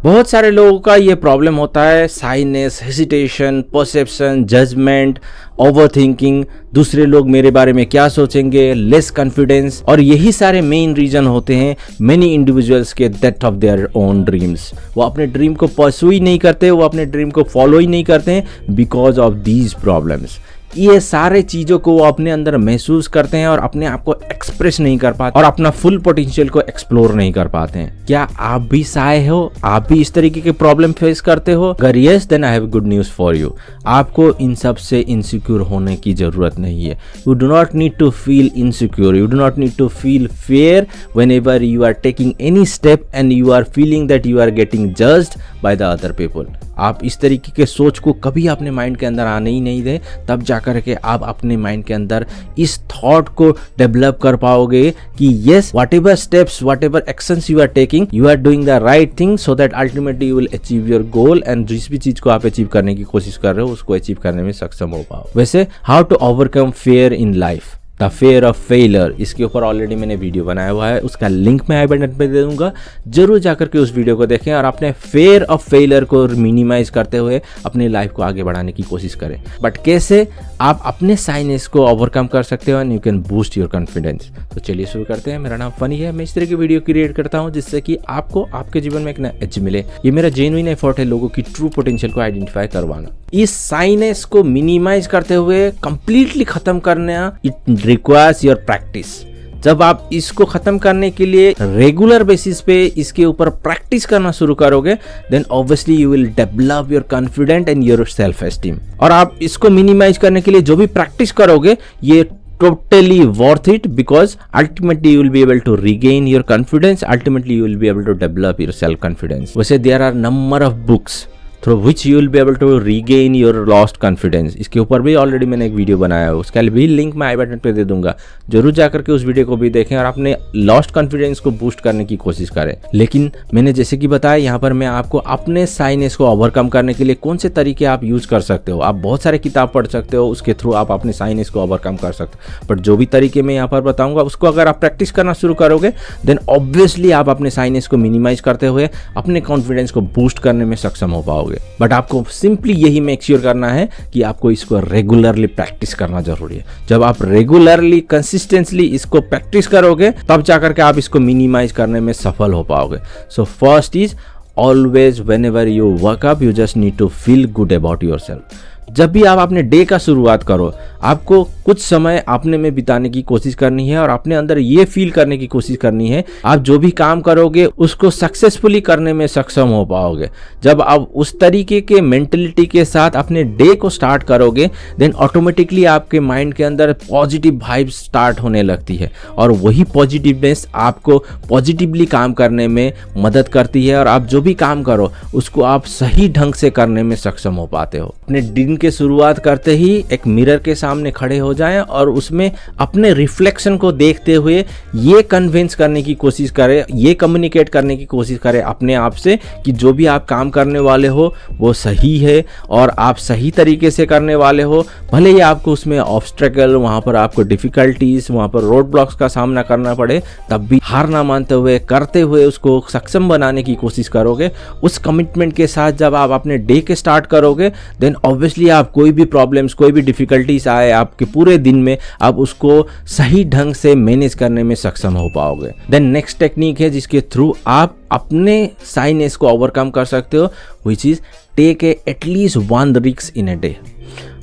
बहुत सारे लोगों का ये प्रॉब्लम होता है, shyness, hesitation, perception, judgement, over thinking, दूसरे लोग मेरे बारे में क्या सोचेंगे, लेस कॉन्फिडेंस, और यही सारे मेन रीजन होते हैं मेनी इंडिविजुअल्स के death of their own dreams. वो अपने ड्रीम को परस्यू ही नहीं करते, वो अपने ड्रीम को फॉलो ही नहीं करते हैं बिकॉज ऑफ दीज प्रॉब्लम्स। ये सारे चीज़ों को वो अपने अंदर महसूस करते हैं और अपने आप को एक्सप्रेस नहीं कर पाते और अपना फुल पोटेंशियल को एक्सप्लोर नहीं कर पाते हैं। क्या आप भी साय हो? आप भी इस तरीके के प्रॉब्लम फेस करते हो? अगर yes, then I have good news for you. आपको इन सब से इनसिक्योर होने की ज़रूरत नहीं है। You do not need to feel insecure, you do not need to feel fear whenever you are taking any step and you are feeling that you are getting judged by the other people. आप इस तरीके के सोच को कभी अपने mind के अंदर आने ही नहीं दें, तब जाकर के आप अपने माइंड के अंदर इस थॉट को डेवलप कर पाओगे कि yes, whatever steps, whatever actions you are taking, you are doing the right thing so that ultimately you will achieve your goal. And जिस भी चीज को आप अचीव करने की कोशिश कर रहे हो उसको अचीव करने में सक्षम हो पाओ। वैसे how to overcome fear in life, the fear of failure, इसके ऊपर ऑलरेडी मैंने वीडियो बनाया हुआ है, उसका लिंक मैं आई बटन पे दे दूंगा। जरूर जाकर के उस वीडियो को देखें और अपने फेयर ऑफ फेलियर को मिनिमाइज करते हुए अपनी लाइफ को आगे बढ़ाने की कोशिश करें। बट कैसे आप अपने साइनेस को ओवरकम कर सकते हो and you can boost your confidence. तो चलिए शुरू करते हैं। मेरा नाम फनी है, मैं इस तरह की वीडियो क्रिएट करता हूँ जिससे कि आपको आपके जीवन में एक नया एज मिले। ये मेरा जेन्युइन एफर्ट है लोगों की ट्रू पोटेंशियल को आइडेंटिफाई करवाना। इस साइनेस को मिनिमाइज करते हुए कंप्लीटली खत्म करना, इट रिक्वायर्स योर प्रैक्टिस। जब आप इसको खत्म करने के लिए रेगुलर बेसिस पे इसके ऊपर प्रैक्टिस करना शुरू करोगे, then obviously you will develop your confident and your self esteem. और आप इसको मिनिमाइज करने के लिए जो भी प्रैक्टिस करोगे, ये totally worth it because ultimately you will be able to regain your confidence, ultimately you will be able to develop your self confidence. वैसे there are number of books through which you will be able to regain your lost confidence। इसके ऊपर भी already मैंने एक video बनाया है, उसका भी लिंक मैं आई बटन पे दे दूंगा। जरूर जाकर के उस वीडियो को भी देखें और अपने लॉस्ट कॉन्फिडेंस को बूस्ट करने की कोशिश करें। लेकिन मैंने जैसे कि बताया, यहाँ पर मैं आपको अपने साइनेस को ओवरकम करने के लिए कौन से तरीके आप यूज कर सकते हो। आप बहुत सारे किताब पढ़ सकते हो, उसके थ्रू आप अपने साइनेस को ओवरकम कर सकते हो। बट जो भी तरीके मैं यहाँ पर बताऊंगा उसको अगर आप प्रैक्टिस करना शुरू करोगे, देन ऑब्वियसली आप अपने साइनेस को मिनिमाइज करते हुए अपने कॉन्फिडेंस को बूस्ट करने में सक्षम हो पाओगे। बट आपको सिंपली यही मेक श्योर करना है कि आपको इसको रेगुलरली प्रैक्टिस करना जरूरी है। जब आप रेगुलरली कंसिस्टेंटली इसको प्रैक्टिस करोगे, तब जाकर के आप इसको मिनिमाइज करने में सफल हो पाओगे। So first is always whenever you work up, you just need to feel good about yourself. जब भी आप अपने डे का शुरुआत करो, आपको कुछ समय अपने में बिताने की कोशिश करनी है और अपने अंदर ये फील करने की कोशिश करनी है आप जो भी काम करोगे उसको सक्सेसफुली करने में सक्षम हो पाओगे। जब आप उस तरीके के मेंटलिटी के साथ अपने डे को स्टार्ट करोगे, देन ऑटोमेटिकली आपके माइंड के अंदर पॉजिटिव वाइब्स स्टार्ट होने लगती है और वही पॉजिटिवनेस आपको पॉजिटिवली काम करने में मदद करती है और आप जो भी काम करो उसको आप सही ढंग से करने में सक्षम हो पाते हो। अपने दिन के शुरुआत करते ही एक मिरर के सामने खड़े हो जाएं और उसमें अपने रिफ्लेक्शन को देखते हुए ये कन्विंस करने की कोशिश करें, ये कम्युनिकेट करने की कोशिश करें अपने आप से कि जो भी आप काम करने वाले हो वो सही है और आप सही तरीके से करने वाले हो। भले ही आपको उसमें ऑब्स्टेकल, वहाँ पर आपको डिफिकल्टीज, वहाँ पर रोड ब्लॉक्स का सामना करना पड़े, तब भी हार ना मानते हुए करते हुए उसको सक्षम बनाने की कोशिश करोगे। उस कमिटमेंट के साथ जब आप अपने डे के स्टार्ट करोगे, देन ऑब्वियसली आप कोई भी प्रॉब्लम्स, कोई भी डिफिकल्टीज आए आपके पूरे दिन में, आप उसको सही ढंग से मैनेज करने में सक्षम हो पाओगे। देन नेक्स्ट टेक्निक है जिसके थ्रू आप अपने साइनेस को ओवरकम कर सकते हो, which is take at least one risk in a day.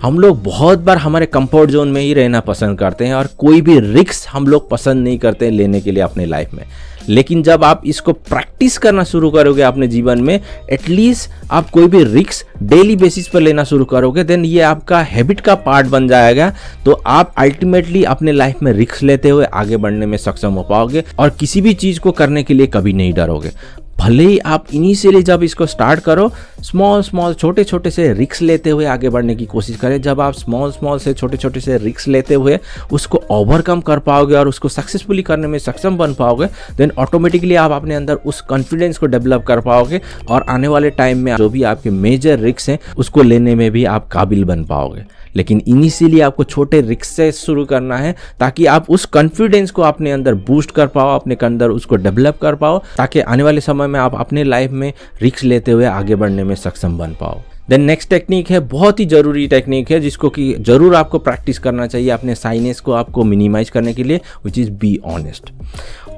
हम लोग बहुत बार हमारे कंफर्ट जोन में ही रहना पसंद करते हैं और कोई भी रिस्क हम लोग पसंद नहीं करते लेने के लिए अपने लाइफ में। लेकिन जब आप इसको प्रैक्टिस करना शुरू करोगे अपने जीवन में, एटलीस्ट आप कोई भी रिस्क डेली बेसिस पर लेना शुरू करोगे, देन ये आपका हैबिट का पार्ट बन जाएगा। तो आप अल्टीमेटली अपने लाइफ में रिस्क लेते हुए आगे बढ़ने में सक्षम हो पाओगे और किसी भी चीज़ को करने के लिए कभी नहीं डरोगे। भले ही आप इनिशियली जब इसको स्टार्ट करो, स्मॉल छोटे छोटे से रिस्क लेते हुए आगे बढ़ने की कोशिश करें। जब आप स्मॉल से छोटे छोटे से रिस्क लेते हुए उसको ओवरकम कर पाओगे और उसको सक्सेसफुली करने में सक्षम बन पाओगे, देन ऑटोमेटिकली आप अपने अंदर उस कॉन्फिडेंस को डेवलप कर पाओगे और आने वाले टाइम में जो भी आपके मेजर रिस्क हैं उसको लेने में भी आप काबिल बन पाओगे। लेकिन इनिशियली आपको छोटे रिस्क से शुरू करना है ताकि आप उस कॉन्फिडेंस को अपने अंदर बूस्ट कर पाओ, अपने अंदर उसको डेवलप कर पाओ, ताकि आने वाले समय समय में आप अपने लाइफ में रिस्क लेते हुए आगे बढ़ने में सक्षम बन पाओ। देन नेक्स्ट टेक्निक है, बहुत ही ज़रूरी टेक्निक है जिसको कि ज़रूर आपको प्रैक्टिस करना चाहिए अपने साइनेस को आपको मिनिमाइज करने के लिए, which is be honest.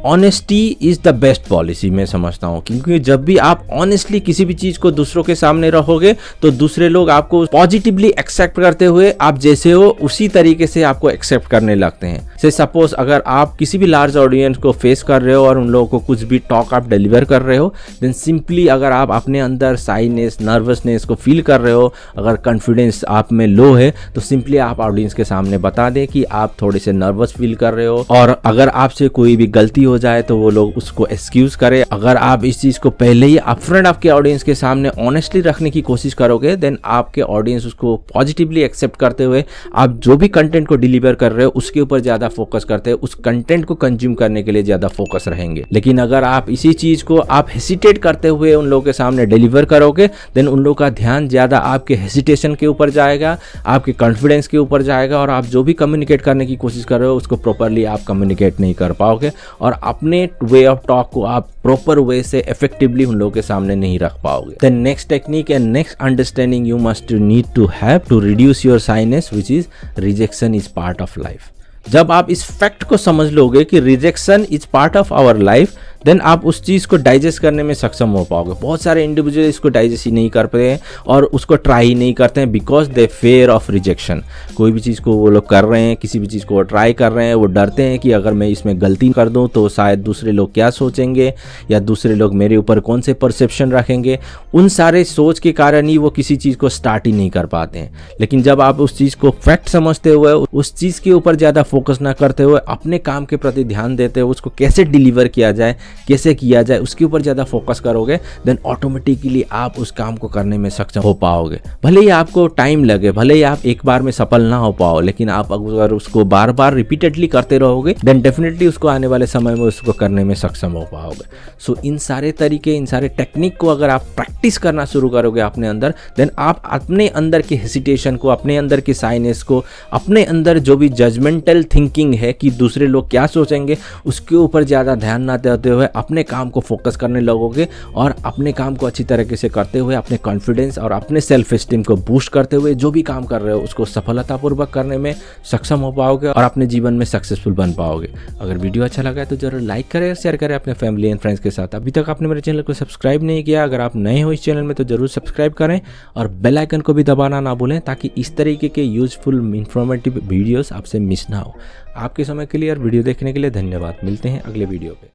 Honesty is the best policy मैं समझता हूँ, क्योंकि जब भी आप ऑनेस्टली किसी भी चीज़ को दूसरों के सामने रहोगे तो दूसरे लोग आपको पॉजिटिवली एक्सेप्ट करते हुए आप जैसे हो उसी तरीके से आपको एक्सेप्ट करने लगते हैं। से सपोज अगर आप किसी भी लार्ज ऑडियंस को फेस कर रहे हो और उन लोगों को कुछ भी टॉक आप डिलीवर कर रहे हो, देन सिंपली अगर आप अपने अंदर साइनेस, नर्वसनेस को फील कर रहे हो, अगर कॉन्फिडेंस आप में लो है, तो सिंपली आप ऑडियंस के सामने बता दें कि आप थोड़े से नर्वस फील कर रहे हो, और अगर आपसे कोई भी गलती हो जाए तो वो लोग उसको एक्सक्यूज करें। अगर आप इस चीज़ को पहले ही अपफ्रंट आपके ऑडियंस के सामने ऑनेस्टली रखने की कोशिश करोगे, देन आपके ऑडियंस उसको पॉजिटिवली एक्सेप्ट करते हुए आप जो भी कंटेंट को डिलीवर कर रहे हो उसके ऊपर ज़्यादा फोकस करते हैं, उस कंटेंट को कंज्यूम करने के लिए ज़्यादा फोकस रहेंगे। लेकिन अगर आप इसी चीज़ को आप हेसिटेट करते हुए उन लोगों के सामने डिलीवर करोगे, देन उन लोगों का ध्यान ज़्यादा आपके हेसिटेशन के ऊपर जाएगा, आपके कॉन्फिडेंस के ऊपर जाएगा, और आप जो भी कम्युनिकेट करने की कोशिश कर रहे हो उसको प्रॉपरली आप कम्युनिकेट नहीं कर पाओगे, और अपने वे ऑफ टॉक को आप प्रॉपर वे से इफेक्टिवली उन लोगों के सामने नहीं रख पाओगे। The next technique and next understanding you must need to have to reduce your shyness, which is rejection is part of life. जब आप इस फैक्ट को समझ लोगे कि rejection is part of our life, then आप उस चीज़ को डाइजेस्ट करने में सक्षम हो पाओगे। बहुत सारे इंडिविजुअल इसको डाइजेस्ट ही नहीं कर पाते हैं और उसको ट्राई ही नहीं करते हैं, because they fair of rejection. कोई भी चीज़ को वो लोग कर रहे हैं, किसी भी चीज़ को वो ट्राई कर रहे हैं, वो डरते हैं कि अगर मैं इसमें गलती कर दूं तो शायद दूसरे लोग क्या सोचेंगे, या दूसरे लोग मेरे ऊपर कौन से परसेप्शन रखेंगे। उन सारे सोच के कारण ही वो किसी चीज़ को स्टार्ट ही नहीं कर पाते हैं। लेकिन जब आप उस चीज़ को फैक्ट समझते हुए उस चीज़ के ऊपर ज़्यादा फोकस ना करते हुए अपने काम के प्रति ध्यान देते हुए उसको कैसे डिलीवर किया जाए, कैसे किया जाए, उसके ऊपर ज़्यादा फोकस करोगे, देन ऑटोमेटिकली आप उस काम को करने में सक्षम हो पाओगे। भले ही आपको टाइम लगे, भले ही आप एक बार में सफल ना हो पाओ, लेकिन आप अगर उसको बार बार रिपीटेडली करते रहोगे, देन डेफिनेटली उसको आने वाले समय में उसको करने में सक्षम हो पाओगे। सो इन सारे तरीके, इन सारे टेक्निक को अगर आप प्रैक्टिस करना शुरू करोगे अपने अंदर, देन आप अपने अंदर की हेसिटेशन को, अपने अंदर की साइनेस को, अपने अंदर जो भी जजमेंटल थिंकिंग है कि दूसरे लोग क्या सोचेंगे, उसके ऊपर ज़्यादा ध्यान ना देते हुए अपने काम को फोकस करने लगोगे, और अपने काम को अच्छी तरीके से करते हुए अपने कॉन्फिडेंस और अपने सेल्फ एस्टीम को बूस्ट करते हुए जो भी काम कर रहे हो उसको सफलतापूर्वक करने में सक्षम हो पाओगे और अपने जीवन में सक्सेसफुल बन पाओगे। अगर वीडियो अच्छा लगा है तो जरूर लाइक करें और शेयर करें अपने फैमिली एंड फ्रेंड्स के साथ। अभी तक आपने मेरे चैनल को सब्सक्राइब नहीं किया, अगर आप नए हो इस चैनल में तो जरूर सब्सक्राइब करें और बेल आइकन को भी दबाना ना भूलें, ताकि इस तरीके के यूजफुल इंफॉर्मेटिव वीडियोस आपसे मिस ना हो। आपके समय के लिए और वीडियो देखने के लिए धन्यवाद। मिलते हैं अगले वीडियो पे।